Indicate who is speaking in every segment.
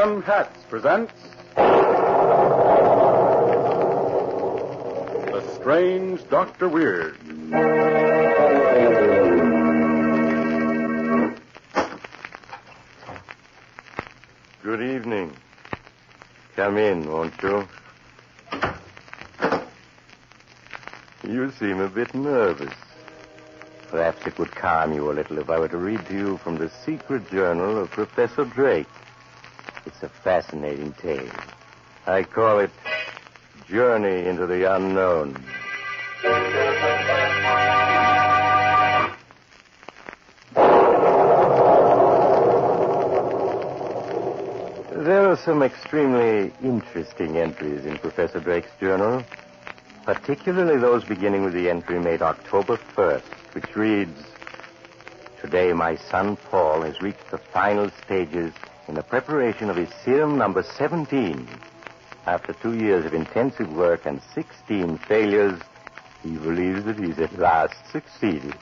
Speaker 1: Gun Hats presents The Strange Dr. Weird.
Speaker 2: Good evening. Come in, won't you? You seem a bit nervous. Perhaps it would calm you a little if I were to read to you from the secret journal of Professor Drake. It's a fascinating tale. I call it Journey into the Unknown. There are some extremely interesting entries in Professor Drake's journal, particularly those beginning with the entry made October 1st, which reads, "Today my son Paul has reached the final stages in the preparation of his serum number 17. After 2 years of intensive work and 16 failures, he believes that he's at last succeeded."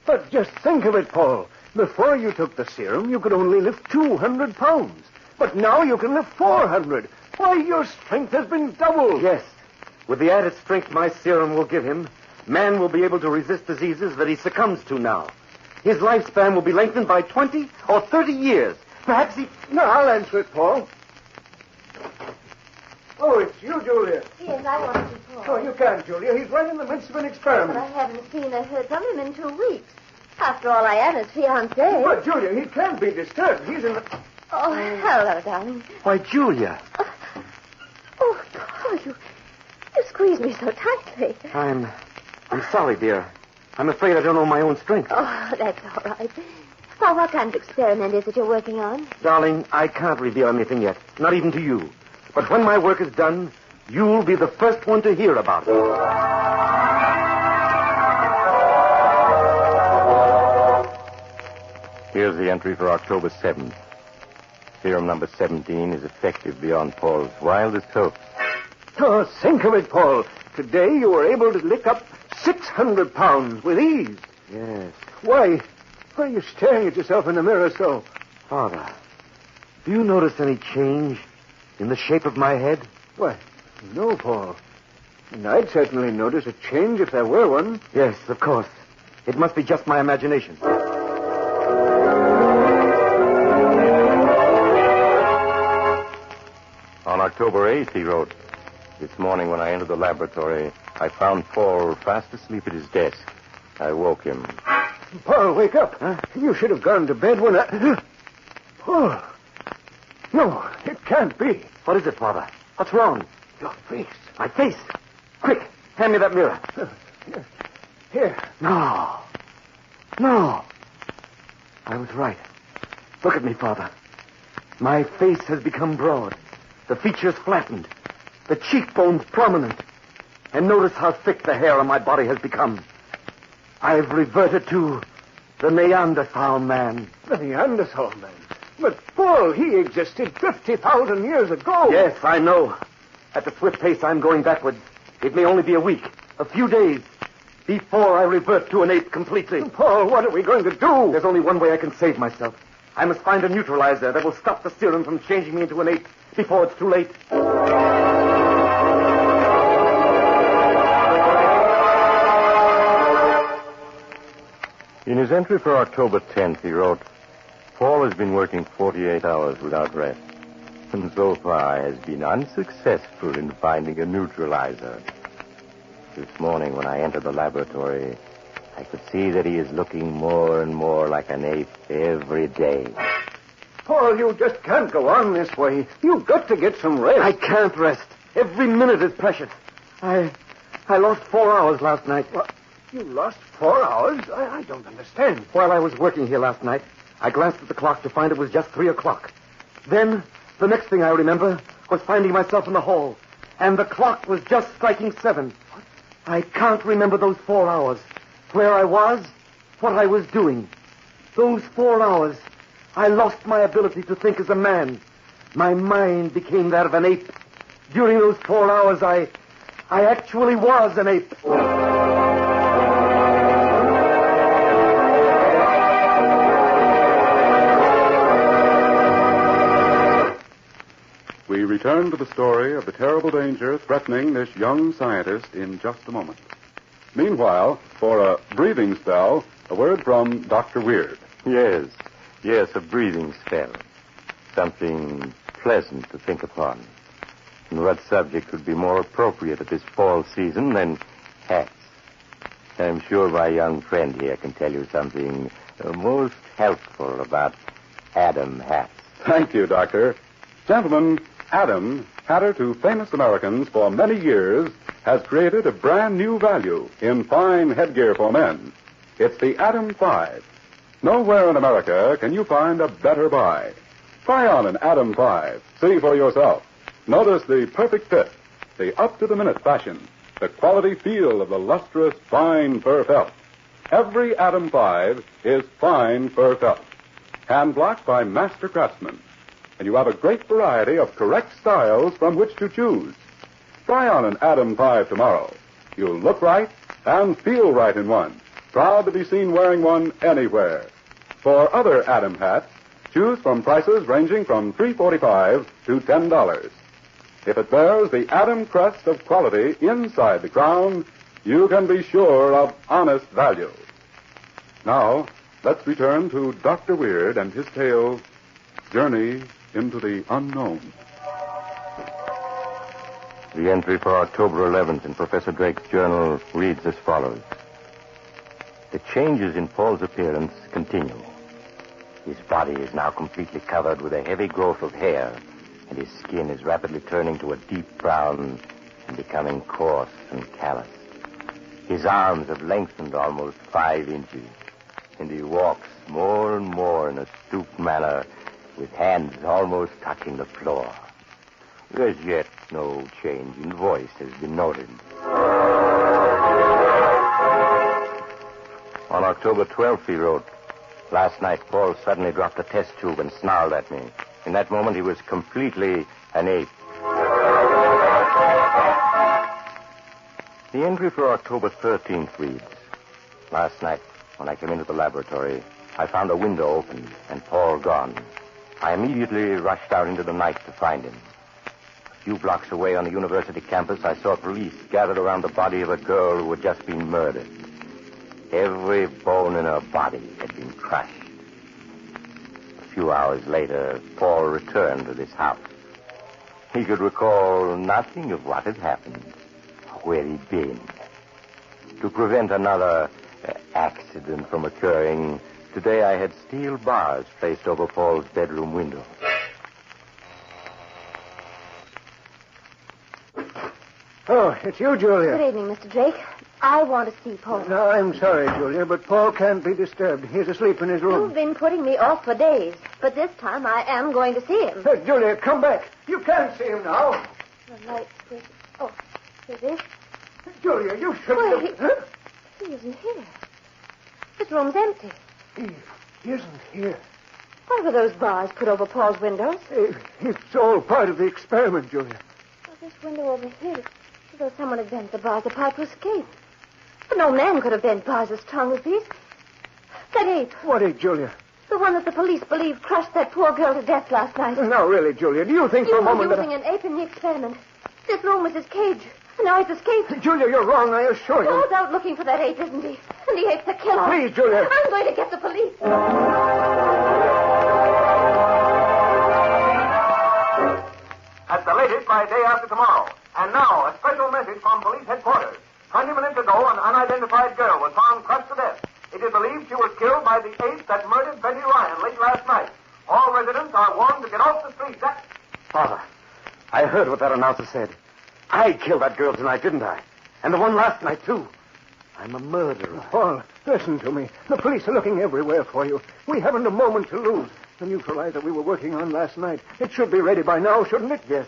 Speaker 3: But just think of it, Paul. Before you took the serum, you could only lift 200 pounds. But now you can lift 400. Why, your strength has been doubled.
Speaker 4: Yes. With the added strength my serum will give him, man will be able to resist diseases that he succumbs to now. His lifespan will be lengthened by 20 or 30 years. Perhaps he...
Speaker 3: No, I'll answer it, Paul. Oh, it's you, Julia.
Speaker 5: Yes, I want to, Paul.
Speaker 3: Oh, you can't, Julia. He's right in the midst of an
Speaker 5: But
Speaker 3: experiment.
Speaker 5: I haven't seen or heard from him in 2 weeks. After all, I am his fiancée.
Speaker 3: But, Julia, he can't be disturbed. He's in the...
Speaker 5: Oh, hello, darling.
Speaker 4: Why, Julia.
Speaker 5: Oh, Paul, you squeezed me so tightly.
Speaker 4: I'm sorry, dear. I'm afraid I don't know my own strength.
Speaker 5: Oh, that's all right. Paul, what kind of experiment is it you're working on?
Speaker 4: Darling, I can't reveal anything yet, not even to you. But when my work is done, you'll be the first one to hear about it.
Speaker 2: Here's the entry for October 7th. Serum number 17 is effective beyond Paul's wildest hopes.
Speaker 3: Oh, think of it, Paul. Today you were able to lick up 600 pounds with ease.
Speaker 4: Yes.
Speaker 3: Why are you staring at yourself in the mirror so?
Speaker 4: Father, do you notice any change in the shape of my head?
Speaker 3: Why, no, Paul. And I'd certainly notice a change if there were one.
Speaker 4: Yes, of course. It must be just my imagination.
Speaker 2: On October 8th, he wrote, "This morning when I entered the laboratory, I found Paul fast asleep at his desk. I woke him.
Speaker 3: Paul, wake up. Huh? You should have gone to bed when I... Paul. No, it can't be.
Speaker 4: What is it, Father? What's wrong?
Speaker 3: Your face.
Speaker 4: My face. Quick, hand me that mirror.
Speaker 3: Here.
Speaker 4: No. I was right. Look at me, Father. My face has become broad. The features flattened. The cheekbones prominent. And notice how thick the hair on my body has become. I've reverted to the Neanderthal man.
Speaker 3: The Neanderthal man? But, Paul, he existed 50,000 years ago.
Speaker 4: Yes, I know. At the swift pace I'm going backwards, it may only be a week, a few days, before I revert to an ape completely.
Speaker 3: Paul, what are we going to do?
Speaker 4: There's only one way I can save myself. I must find a neutralizer that will stop the serum from changing me into an ape before it's too late.
Speaker 2: In his entry for October 10th, he wrote, "Paul has been working 48 hours without rest, and so far has been unsuccessful in finding a neutralizer. This morning when I entered the laboratory, I could see that he is looking more and more like an ape every day."
Speaker 3: Paul, you just can't go on this way. You've got to get some rest.
Speaker 4: I can't rest. Every minute is precious. I lost 4 hours last night.
Speaker 3: What? You lost 4 hours? I don't understand.
Speaker 4: While I was working here last night, I glanced at the clock to find it was just 3 o'clock. Then, the next thing I remember was finding myself in the hall, and the clock was just striking 7. What? I can't remember those 4 hours. Where I was, what I was doing. Those 4 hours, I lost my ability to think as a man. My mind became that of an ape. During those 4 hours, I actually was an ape.
Speaker 1: return to the story of the terrible danger threatening this young scientist in just a moment. Meanwhile, for a breathing spell, a word from Dr. Weird.
Speaker 2: Yes, a breathing spell. Something pleasant to think upon. And what subject would be more appropriate at this fall season than hats? I'm sure my young friend here can tell you something most helpful about Adam hats.
Speaker 1: Thank you, Doctor. Gentlemen, Adam, hatter to famous Americans for many years, has created a brand new value in fine headgear for men. It's the Adam 5. Nowhere in America can you find a better buy. Try on an Adam 5. See for yourself. Notice the perfect fit, the up-to-the-minute fashion, the quality feel of the lustrous, fine fur felt. Every Adam 5 is fine fur felt, hand-blocked by master craftsmen. And you have a great variety of correct styles from which to choose. Try on an Adam 5 tomorrow. You'll look right and feel right in one. Proud to be seen wearing one anywhere. For other Adam hats, choose from prices ranging from $3.45 to $10. If it bears the Adam crest of quality inside the crown, you can be sure of honest value. Now, let's return to Dr. Weird and his tale, Journey into the Unknown.
Speaker 2: The entry for October 11th in Professor Drake's journal reads as follows. The changes in Paul's appearance continue. His body is now completely covered with a heavy growth of hair, and his skin is rapidly turning to a deep brown and becoming coarse and calloused. His arms have lengthened almost 5 inches, and he walks more and more in a stooped manner, with hands almost touching the floor. As yet, no change in voice has been noted. On October 12th, he wrote, Last night, Paul suddenly dropped a test tube and snarled at me. In that moment, he was completely an ape. The entry for October 13th reads, Last night, when I came into the laboratory, I found a window open and Paul gone. I immediately rushed out into the night to find him. A few blocks away on the university campus, I saw police gathered around the body of a girl who had just been murdered. Every bone in her body had been crushed. A few hours later, Paul returned to this house. He could recall nothing of what had happened, or where he'd been. To prevent another accident from occurring, today I had steel bars placed over Paul's bedroom window.
Speaker 3: Oh, it's you, Julia.
Speaker 5: Good evening, Mr. Drake. I want to see Paul.
Speaker 3: No, I'm sorry, Julia, but Paul can't be disturbed. He's asleep in his room.
Speaker 5: You've been putting me off for days, but this time I am going to see him.
Speaker 3: Hey, Julia, come back. You can't see him now.
Speaker 5: The light switch. Oh, here it is.
Speaker 3: Julia, you shouldn't
Speaker 5: Why,
Speaker 3: have...
Speaker 5: he isn't here. This room's empty.
Speaker 3: He isn't here.
Speaker 5: Why were those bars put over Paul's windows?
Speaker 3: It's all part of the experiment, Julia.
Speaker 5: Well, this window over here, as though someone had bent the bars apart to escape. But no man could have bent bars as strong as these. That ape,
Speaker 3: What ape, Julia?
Speaker 5: the one that the police believe crushed that poor girl to death last night.
Speaker 3: Now, really, Julia, do you think for
Speaker 5: You
Speaker 3: a moment
Speaker 5: were
Speaker 3: that...
Speaker 5: using an ape in the experiment. This room was his cage, and now he's escaped.
Speaker 3: Julia, you're wrong, I assure you.
Speaker 5: Paul's out looking for that ape, isn't he? And the ape's a killer.
Speaker 3: Please, Julia.
Speaker 5: I'm going to get the police.
Speaker 6: At the latest by day after tomorrow. And now, a special message from police headquarters. 20 minutes ago, an unidentified girl was found crushed to death. It is believed she was killed by the ape that murdered Betty Ryan late last night. All residents are warned to get off the street.
Speaker 4: Father, I heard what that announcer said. I killed that girl tonight, didn't I? And the one last night, too. I'm a murderer.
Speaker 3: Paul, listen to me. The police are looking everywhere for you. We haven't a moment to lose. The neutralizer we were working on last night. It should be ready by now, shouldn't it?
Speaker 4: Yes.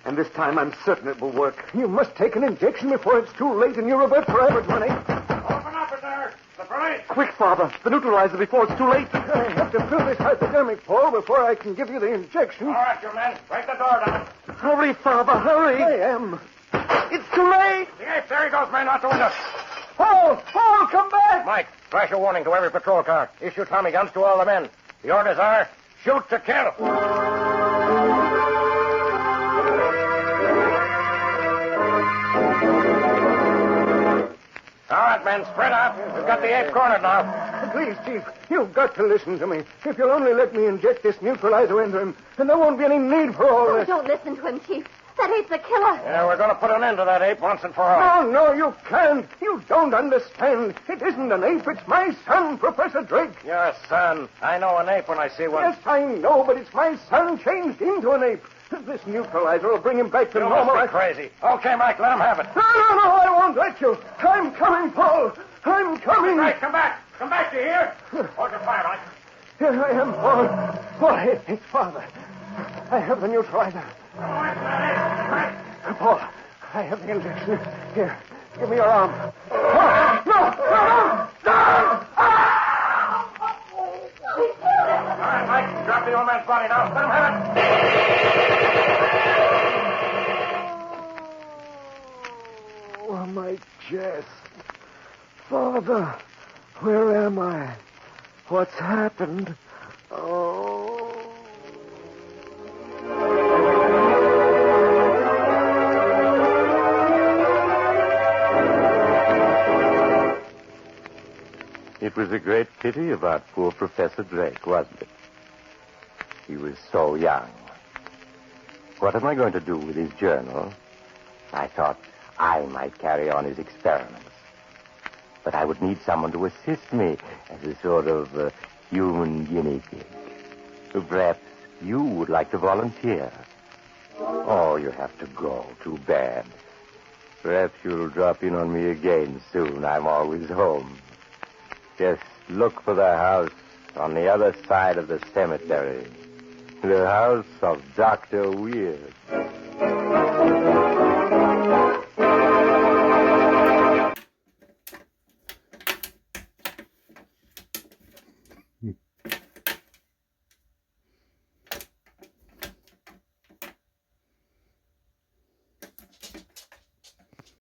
Speaker 4: And this time I'm certain it will work.
Speaker 3: You must take an injection before it's too late and you revert forever, Johnny.
Speaker 6: Open up, sir. The police.
Speaker 4: Quick, Father. The neutralizer before it's too late.
Speaker 3: I have to fill this hypodermic, Paul, before I can give you the injection.
Speaker 6: All right, you men. Break the door down.
Speaker 4: Hurry, Father, hurry.
Speaker 3: I am.
Speaker 4: It's too late.
Speaker 6: The ape, there he goes, man, out the window.
Speaker 3: Paul, come back!
Speaker 6: Mike, flash a warning to every patrol car. Issue Tommy guns to all the men. The orders are, shoot to kill.
Speaker 7: men. Spread out. We've got the ape cornered now.
Speaker 3: Please, Chief, you've got to listen to me. If you'll only let me inject this neutralizer into him, and there won't be any need for all
Speaker 5: Oh,
Speaker 3: this.
Speaker 5: don't listen to him, Chief. That ape's a killer.
Speaker 7: Yeah, we're going to put an end to that ape once and for all.
Speaker 3: No, you can't. You don't understand. It isn't an ape. It's my son, Professor Drake.
Speaker 7: Your son. I know an ape when I see one.
Speaker 3: Yes, I know, but it's my son changed into an ape. This neutralizer will bring him back to
Speaker 7: You
Speaker 3: normal.
Speaker 7: must be crazy. Okay, Mike, let him have it.
Speaker 3: No, I won't let you. I'm coming, Paul. I'm coming.
Speaker 7: Right, come back. Come back, you hear? Hold your fire, Mike.
Speaker 3: Here I am, Paul. Why, it's Father. I have the neutralizer. Paul, I have the injection. Here, give me your arm. Oh, no!
Speaker 7: All right, Mike, drop the old man's body now. Let him have it.
Speaker 3: Oh, my chest. Father, where am I? What's happened? Oh.
Speaker 2: It was a great pity about poor Professor Drake, wasn't it? He was so young. What am I going to do with his journal? I thought I might carry on his experiments. But I would need someone to assist me as a sort of human guinea pig. Perhaps you would like to volunteer. Oh, you have to go. Too bad. Perhaps you'll drop in on me again soon. I'm always home. Just look for the house on the other side of the cemetery. The house of Dr. Weird.